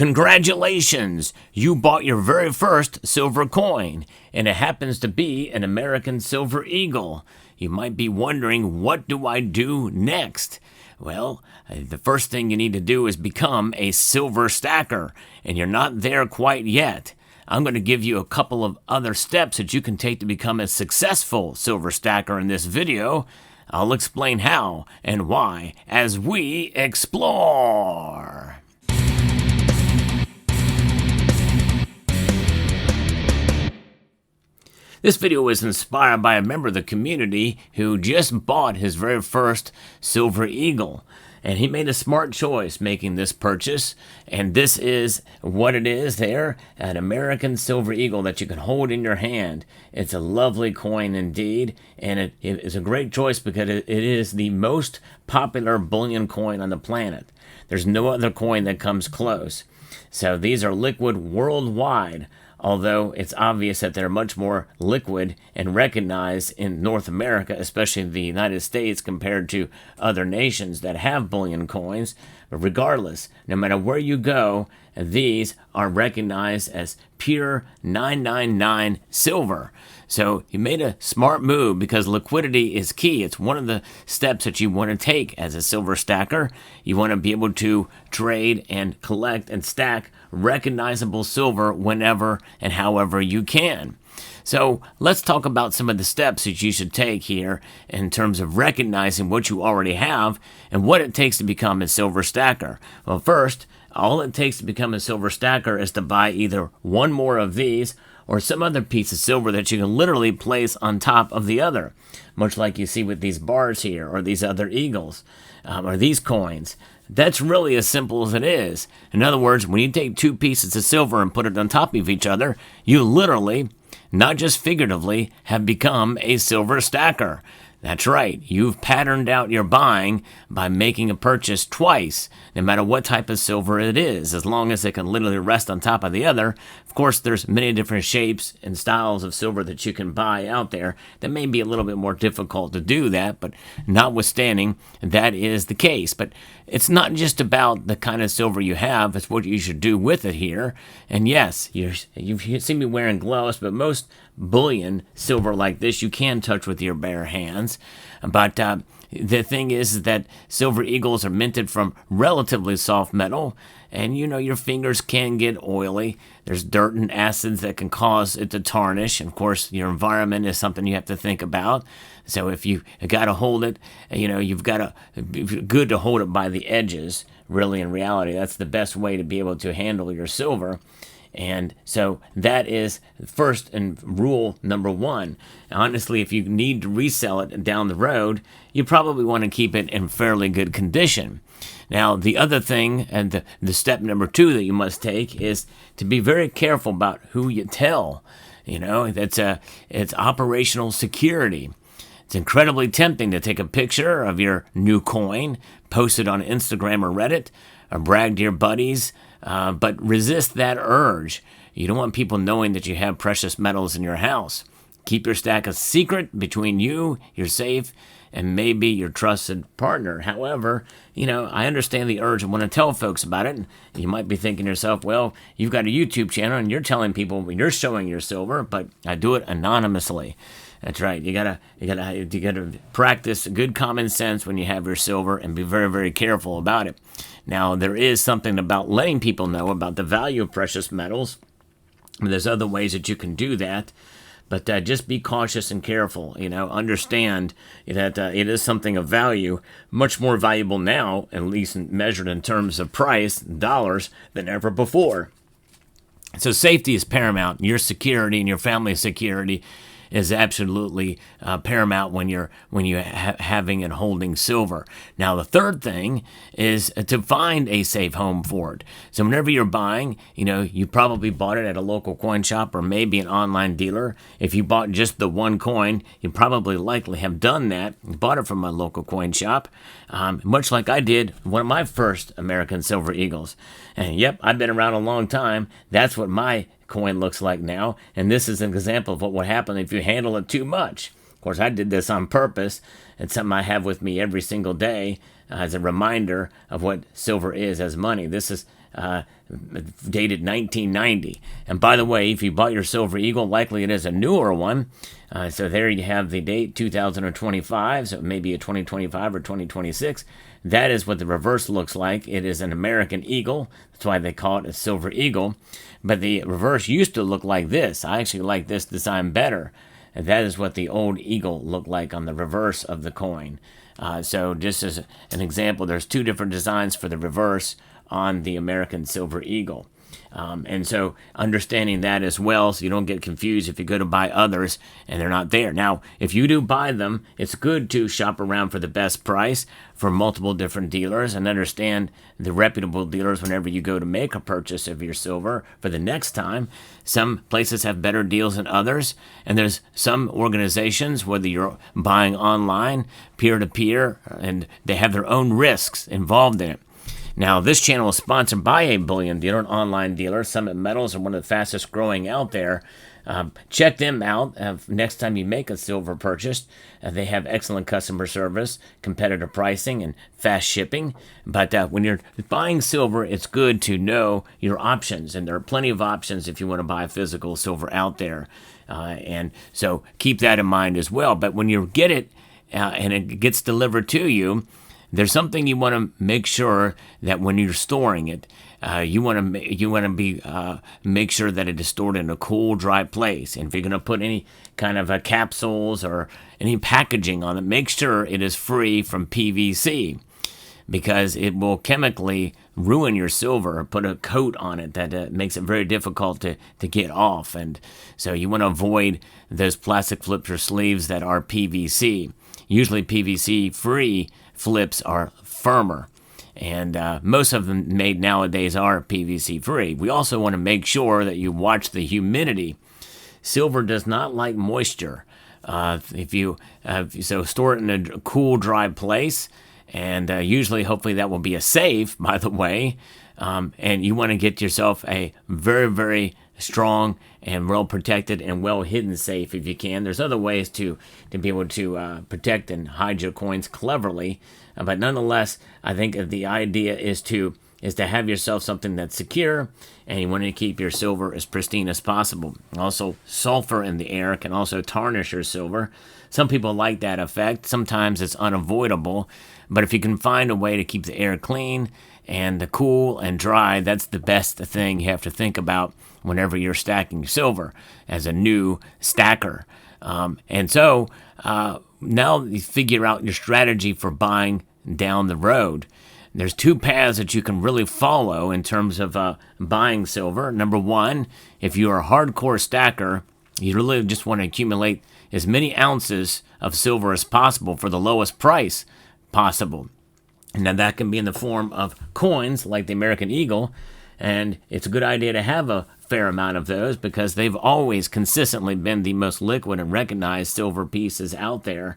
Congratulations! You bought your very first silver coin, and it happens to be an American silver eagle. You might be wondering, what do I do next? Well, the first thing you need to do is become a silver stacker, and you're not there quite yet. I'm going to give you a couple of other steps that you can take to become a successful silver stacker in this video. I'll explain how and why as we explore. This video was inspired by a member of the community who just bought his very first silver eagle. And he made a smart choice making this purchase. And this is what it is there, an American silver eagle that you can hold in your hand. It's a lovely coin indeed. And it is a great choice because it is the most popular bullion coin on the planet. There's no other coin that comes close. So these are liquid worldwide, although it's obvious that they're much more liquid and recognized in North America, especially the United States, compared to other nations that have bullion coins. But regardless, no matter where you go, these are recognized as pure 999 silver. So you made a smart move because liquidity is key. It's one of the steps that you want to take as a silver stacker. You want to be able to trade and collect and stack recognizable silver whenever and however you can. So let's talk about some of the steps that you should take here in terms of recognizing what you already have and what it takes to become a silver stacker. Well, first, all it takes to become a silver stacker is to buy either one more of these or some other piece of silver that you can literally place on top of the other, much like you see with these bars here or these other eagles or these coins. That's really as simple as it is. In other words, when you take two pieces of silver and put it on top of each other, you literally, not just figuratively, have become a silver stacker. That's right, you've patterned out your buying by making a purchase twice, no matter what type of silver it is, as long as it can literally rest on top of the other. Of course, there's many different shapes and styles of silver that you can buy out there that may be a little bit more difficult to do that, but notwithstanding, that is the case. But it's not just about the kind of silver you have, it's what you should do with it here. And yes, you've seen me wearing gloves, but most bullion silver like this you can touch with your bare hands. But the thing is that silver eagles are minted from relatively soft metal, and your fingers can get oily. There's dirt and acids that can cause it to tarnish. And of course, your environment is something you have to think about. So if you got to hold it, you've got to be good to hold it by the edges. Really, in reality, that's the best way to be able to handle your silver. And so that is first and rule number one. Honestly, if you need to resell it down the road, you probably want to keep it in fairly good condition. Now, the other thing, and the step number two that you must take, is to be very careful about who you tell. It's operational security. It's incredibly tempting to take a picture of your new coin, post it on Instagram or Reddit, or brag to your buddies, but resist that urge. You don't want people knowing that you have precious metals in your house. Keep your stack a secret between you, your safe, and maybe your trusted partner. However, I understand the urge and want to tell folks about it. You might be thinking to yourself, well, you've got a YouTube channel and you're telling people you're showing your silver, but I do it anonymously. That's right. You gotta practice good common sense when you have your silver and be very, very careful about it. Now, there is something about letting people know about the value of precious metals. There's other ways that you can do that, but just be cautious and careful. Understand that it is something of value, much more valuable now, at least measured in terms of price, dollars, than ever before. So safety is paramount. Your security and your family's security is absolutely paramount when you're having and holding silver. Now, the third thing is to find a safe home for it. So whenever you're buying, you probably bought it at a local coin shop or maybe an online dealer. If you bought just the one coin, you probably likely have done that. You bought it from a local coin shop, much like I did one of my first American silver eagles. And yep, I've been around a long time. That's what my coin looks like now, and this is an example of what would happen if you handle it too much. Of course, I did this on purpose. It's something I have with me every single day as a reminder of what silver is as money. This is dated 1990. And by the way, if you bought your Silver Eagle, likely it is a newer one. So there you have the date, 2025, so maybe a 2025 or 2026. That is what the reverse looks like. It is an American Eagle. That's why they call it a Silver Eagle. But the reverse used to look like this. I actually like this design better. And that is what the old Eagle looked like on the reverse of the coin. So just as an example, there's two different designs for the reverse on the American Silver Eagle. And so understanding that as well, so you don't get confused if you go to buy others and they're not there. Now, if you do buy them, it's good to shop around for the best price for multiple different dealers and understand the reputable dealers whenever you go to make a purchase of your silver for the next time. Some places have better deals than others, and there's some organizations, whether you're buying online, peer-to-peer, and they have their own risks involved in it. Now, this channel is sponsored by a bullion dealer, an online dealer. Summit Metals are one of the fastest growing out there. Check them out next time you make a silver purchase. They have excellent customer service, competitive pricing, and fast shipping. But when you're buying silver, it's good to know your options. And there are plenty of options if you want to buy physical silver out there. And so keep that in mind as well. But when you get it and it gets delivered to you, there's something you want to make sure that when you're storing it, you want to make sure that it is stored in a cool, dry place. And if you're going to put any kind of capsules or any packaging on it, make sure it is free from PVC, because it will chemically ruin your silver or put a coat on it that makes it very difficult to get off. And so you want to avoid those plastic flips or sleeves that are PVC. Usually PVC-free flips are firmer, and most of them made nowadays are PVC-free. We also want to make sure that you watch the humidity. Silver does not like moisture. So store it in a cool, dry place, and usually, hopefully, that will be a safe, by the way. And you want to get yourself a very, very strong and well protected and well hidden safe if you can. There's other ways to be able to protect and hide your coins cleverly, but nonetheless, I think the idea is to have yourself something that's secure, and you want to keep your silver as pristine as possible. Also, sulfur in the air can also tarnish your silver. Some people like that effect. Sometimes it's unavoidable, but if you can find a way to keep the air clean and cool and dry, that's the best thing you have to think about whenever you're stacking silver as a new stacker. And so now you figure out your strategy for buying down the road. There's two paths that you can really follow in terms of buying silver. Number one, if you're a hardcore stacker, you really just want to accumulate as many ounces of silver as possible for the lowest price possible. Now that can be in the form of coins like the American Eagle, and it's a good idea to have a fair amount of those because they've always consistently been the most liquid and recognized silver pieces out there.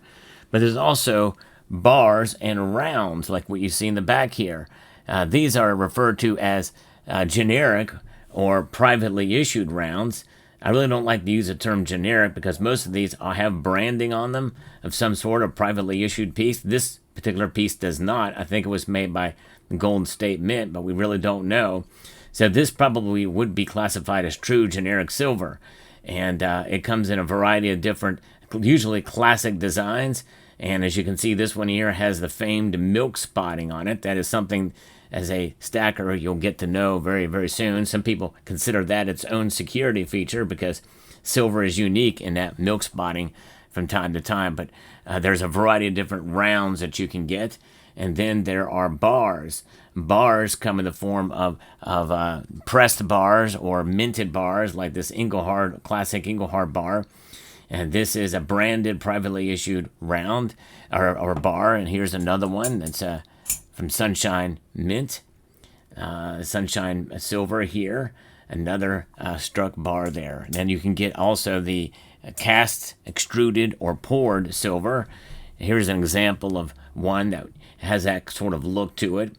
But there's also bars and rounds like what you see in the back here. These are referred to as generic or privately issued rounds. I really don't like to use the term generic because most of these have branding on them of some sort of privately issued piece. This particular piece does not. I think it was made by Golden State Mint, but we really don't know. So this probably would be classified as true generic silver. And it comes in a variety of different, usually classic designs. And as you can see, this one here has the famed milk spotting on it. That is something, as a stacker, you'll get to know very, very soon. Some people consider that its own security feature because silver is unique in that milk spotting from time to time. But there's a variety of different rounds that you can get. And then there are bars. Bars come in the form of pressed bars or minted bars, like this Engelhard, classic Engelhard bar. And this is a branded, privately issued round or bar. And here's another one that's from Sunshine Mint. Sunshine Silver here. Another struck bar there. And then you can get also the cast, extruded, or poured silver. Here's an example of one that has that sort of look to it.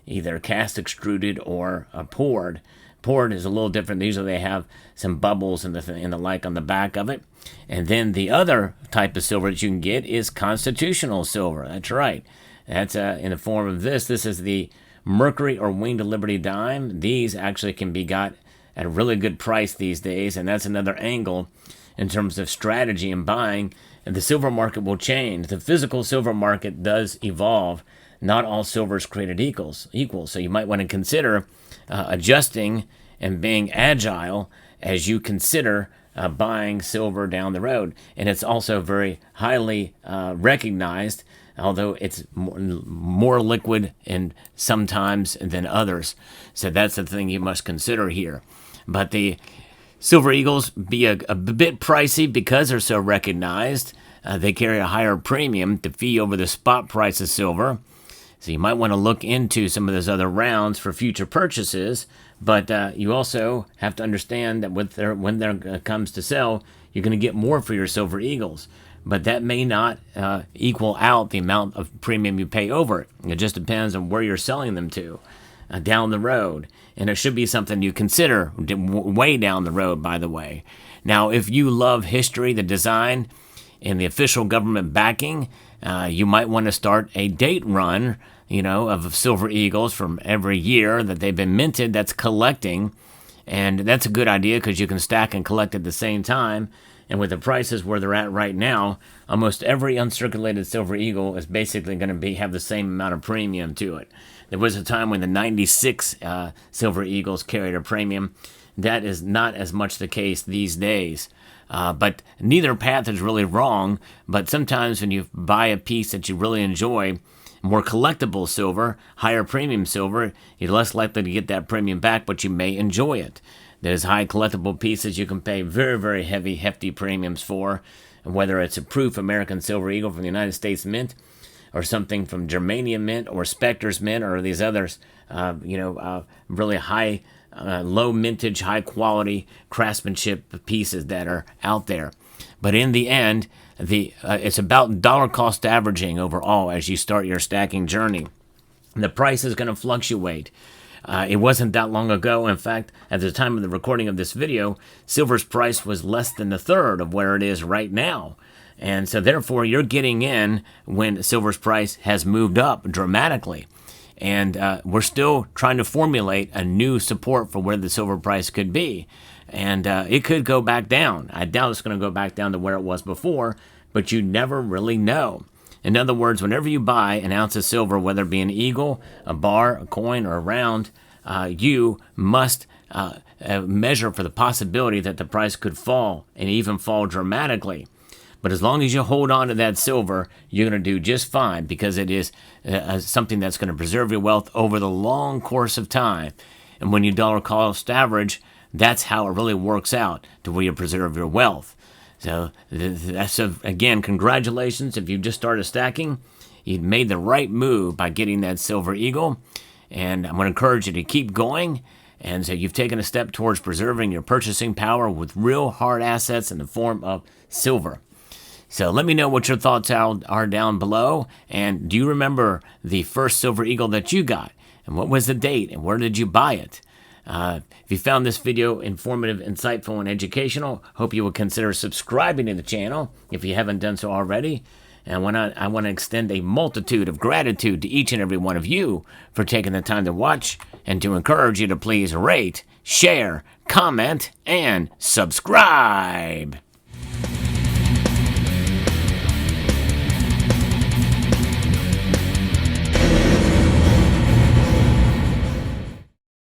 Either cast, extruded, or poured. Poured is a little different. Usually they have some bubbles and the like on the back of it. And then the other type of silver that you can get is constitutional silver. That's right. That's in the form of this. This is the Mercury or Winged Liberty dime, these actually can be got at a really good price these days, and that's another angle in terms of strategy and buying. And the silver market will change. The physical silver market does evolve. Not all silver is created equal. So you might want to consider adjusting and being agile as you consider buying silver down the road. And it's also very highly recognized, although it's more liquid and sometimes than others. So that's the thing you must consider here. But the Silver Eagles be a bit pricey because they're so recognized. They carry a higher premium to fee over the spot price of silver. So you might want to look into some of those other rounds for future purchases. But you also have to understand that when there comes to sell, you're going to get more for your Silver Eagles. But that may not equal out the amount of premium you pay over it. It just depends on where you're selling them to down the road. And it should be something you consider way down the road, by the way. Now, if you love history, the design, and the official government backing, you might want to start a date run, of Silver Eagles from every year that they've been minted that's collecting. And that's a good idea because you can stack and collect at the same time. And with the prices where they're at right now, almost every uncirculated Silver Eagle is basically going to have the same amount of premium to it. There was a time when the 96 Silver Eagles carried a premium. That is not as much the case these days. But neither path is really wrong. But sometimes when you buy a piece that you really enjoy, more collectible silver, higher premium silver, you're less likely to get that premium back, but you may enjoy it. There's high collectible pieces you can pay very, very hefty premiums for, whether it's a proof American Silver Eagle from the United States Mint, or something from Germanium Mint, or Spectre's Mint, or these others, really high, low mintage, high quality craftsmanship pieces that are out there. But in the end, it's about dollar cost averaging overall as you start your stacking journey. The price is going to fluctuate. It wasn't that long ago. In fact, at the time of the recording of this video, silver's price was less than a third of where it is right now. And so therefore, you're getting in when silver's price has moved up dramatically. And we're still trying to formulate a new support for where the silver price could be. And it could go back down. I doubt it's going to go back down to where it was before, but you never really know. In other words, whenever you buy an ounce of silver, whether it be an eagle, a bar, a coin, or a round, you must measure for the possibility that the price could fall and even fall dramatically. But as long as you hold on to that silver, you're going to do just fine because it is something that's going to preserve your wealth over the long course of time. And when you dollar cost average, that's how it really works out to where you preserve your wealth. So that's again, congratulations if you just started stacking. You made the right move by getting that Silver Eagle. And I'm going to encourage you to keep going. And so you've taken a step towards preserving your purchasing power with real hard assets in the form of silver. So let me know what your thoughts are down below. And do you remember the first Silver Eagle that you got? And what was the date? And where did you buy it? If you found this video informative, insightful, and educational, hope you will consider subscribing to the channel if you haven't done so already. And I want to extend a multitude of gratitude to each and every one of you for taking the time to watch and to encourage you to please rate, share, comment, and subscribe.